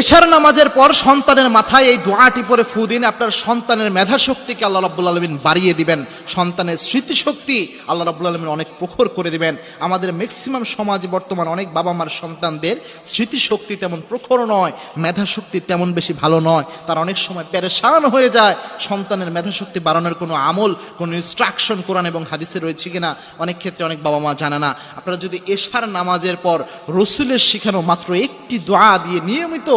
এশার নামাজের পর সন্তানের মাথায় এই দোয়াটি পরে ফু দিন, আপনার সন্তানের মেধা শক্তিকে আল্লাহ রাব্বুল আলামিন বাড়িয়ে দিবেন, সন্তানের স্মৃতিশক্তি আল্লাহ রাব্বুল আলামিন অনেক প্রখর করে দিবেন। আমাদের ম্যাক্সিমাম সমাজে বর্তমান অনেক বাবা মার সন্তানদের স্মৃতিশক্তি তেমন প্রখর নয়, মেধা শক্তি তেমন বেশি ভালো নয়, তারা অনেক সময় পেরেশান হয়ে যায়। সন্তানের মেধা শক্তি বাড়ানোর কোনো আমল, কোনো ইনস্ট্রাকশন কোরআন এবং হাদিসে রয়েছে কিনা অনেক ক্ষেত্রে অনেক বাবা মা জানে না। আপনারা যদি এশার নামাজের পর রসুলের শিখানো মাত্র একটি দোয়া দিয়ে নিয়মিত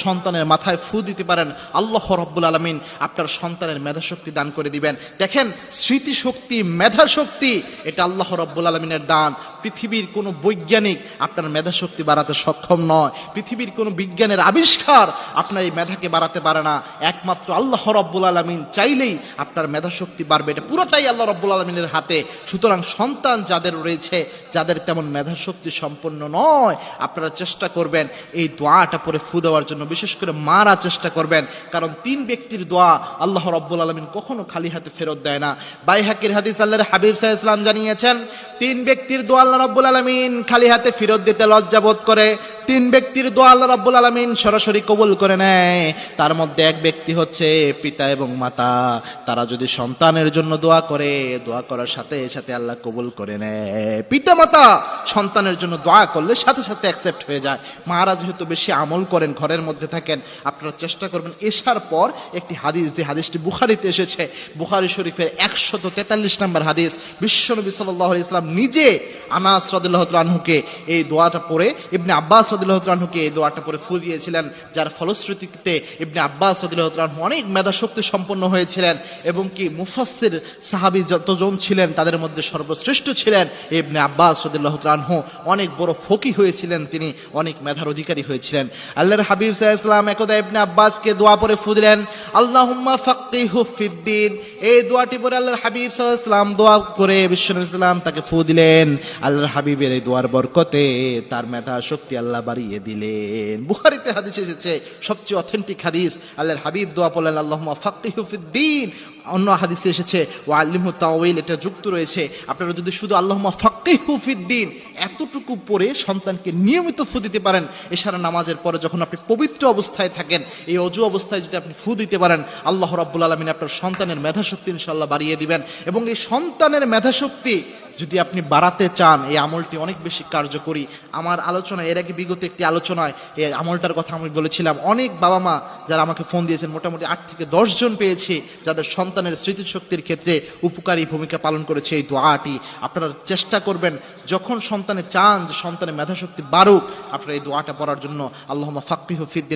সন্তানের মাথায় ফু দিতে পারেন, আল্লাহ রাব্বুল আলামিন আপনার সন্তানের মেধাশক্তি দান করে দিবেন। দেখেন, স্মৃতিশক্তি, মেধাশক্তি এটা আল্লাহ রাব্বুল আলামিনের দান। পৃথিবীর কোনো বৈজ্ঞানিক আপনার মেধাশক্তি বাড়াতে সক্ষম নয়, পৃথিবীর কোনো বিজ্ঞানের আবিষ্কার আপনার এই মেধাকে বাড়াতে পারে না। একমাত্র আল্লাহ রাব্বুল আলামিন চাইলেই আপনার মেধাশক্তি বাড়বে, এটা পুরোটাই আল্লাহ রাব্বুল আলামিনের হাতে। সুতরাং সন্তান যাদের রয়েছে, যাদের তেমন মেধাশক্তি সম্পন্ন নয়, আপনারা চেষ্টা করবেন এই দোয়াটা পরে ফু দেওয়ার জন্য, বিশেষ করে মারা চেষ্টা করবেন। কারণ 3 ব্যক্তির দোয়া আল্লাহ রাব্বুল আলামিন কখনো খালি হাতে ফেরত দেয় না। বাইহাকির হাদিস, আল্লাহর হাবিব সাল্লাল্লাহু আলাইহি ওয়াসাল্লাম জানিয়েছেন, 3 ব্যক্তির দোয়া আল্লাহ রাব্বুল আলামিন খালি হাতে ফেরত দিতে লজ্জা বোধ করে। 3 ব্যক্তির দোয়া আল্লাহ রাব্বুল আলামিন সরাসরি কবুল করে নেয়। তার মধ্যে এক ব্যক্তি হচ্ছে পিতা এবং মাতা। তারা যদি সন্তানের জন্য দোয়া করে, দোয়া করার সাথে সাথে আল্লাহ কবুল করে নেয়। পিতা মাতা সন্তানের জন্য দোয়া করলে সাথে সাথে অ্যাকসেপ্ট হয়ে যায়। মারা যেহেতু বেশি আমল করেন, ঘরের মধ্যে থাকেন, আপনারা চেষ্টা করবেন এশার পর একটি হাদিস, যে হাদিসটি বুখারীতে এসেছে, বুখারী শরীফের 143 নম্বর হাদিস, বিশ্বনবী সাল্লাল্লাহু আলাইহি ওয়াসাল্লাম নিজে আনাস রাদিয়াল্লাহু তাআলা আনহুকে এই দোয়াটা পড়ে, ইবনে আব্বাস রাদিয়াল্লাহু তাআলা আনহুকে এই দোয়াটা পড়ে ফু দিয়েছিলেন, যার ফলশ্রুতিতে ইবনে আব্বাস রাদিয়াল্লাহু তাআলা আনহু অনেক মেধাশক্তি সম্পন্ন হয়েছিলেন এবং কি মুফাসসির সাহাবী যতজন ছিলেন তাদের মধ্যে সর্বশ্রেষ্ঠ ছিলেন ইবনে আব্বাস রাদিয়াল্লাহু তাআলা আনহু। অনেক বড় ফকিহ হয়েছিলেন তিনি, অনেক মেধার অধিকারী হয়েছিলেন। আল্লাহর হাবিব সাল্লাল্লাহু আলাইহি ওয়াসাল্লাম একদা ইবনে আব্বাসকে দোয়া পড়ে ফু দিলেন, আল্লাহুম্মা ফাক্কিহু ফিদ্দিন। এই দোয়াটি পড়ে আল্লাহর হাবিব সাল্লাল্লাহু আলাইহি ওয়াসাল্লাম দোয়া করে বিশ্বনবী সাল্লাল্লাহু আলাইহি ওয়াসাল্লাম তাকে ফু দিলেন। আল্লাহর হাবিবের এই দোয়ার বরকতে তার মেধা শক্তি আল্লাহ বাড়িয়ে দিলেন। বুখারীতে হাদিস এসেছে, সবচেয়ে অথেন্টিক হাদিস। আল্লাহর হাবিব দোয়া পড়লেন, আল্লাহুম্মা ফাক্কিহু ফিদ্দিন। অন্য হাদিসে এসেছে ওয়া আল্লিমহু তাওয়িল, এটা যুক্ত রয়েছে। আপনারা যদি শুধু আল্লাহুম্মা ফাক্কিহু ফিদ্দিন এতটুকু পড়ে সন্তানকে নিয়মিত ফু দিতে পারেন, এশার নামাজের পরে যখন আপনি পবিত্র অবস্থায় থাকেন, এই অজু অবস্থায় যদি আপনি ফু দিতে পারেন, আল্লাহ রাব্বুল আলামিন আপনার সন্তানের মেধাশক্তি ইনশাআল্লাহ বাড়িয়ে দিবেন। এবং এই সন্তানের মেধাশক্তি যদি আপনি বাড়াতে চান, এই আমলটি অনেক বেশি কার্যকরী। আমার আলোচনা, এর আগে বিগত একটি আলোচনায় এই আমলটার কথা আমি বলেছিলাম। অনেক বাবা মা যারা আমাকে ফোন দিয়েছেন, মোটামুটি 8 থেকে 10 জন পেয়েছি যাদের সন্তানের স্মৃতিশক্তির ক্ষেত্রে উপকারী ভূমিকা পালন করেছে এই দোয়াটি। আপনারা চেষ্টা করবেন যখন সন্তানে চান যে সন্তানের মেধাশক্তি বাড়ুক, আপনারা এই দোয়াটা পড়ার জন্য, আল্লাহুম্মা ফাক্কিহু ফিদ্দিন।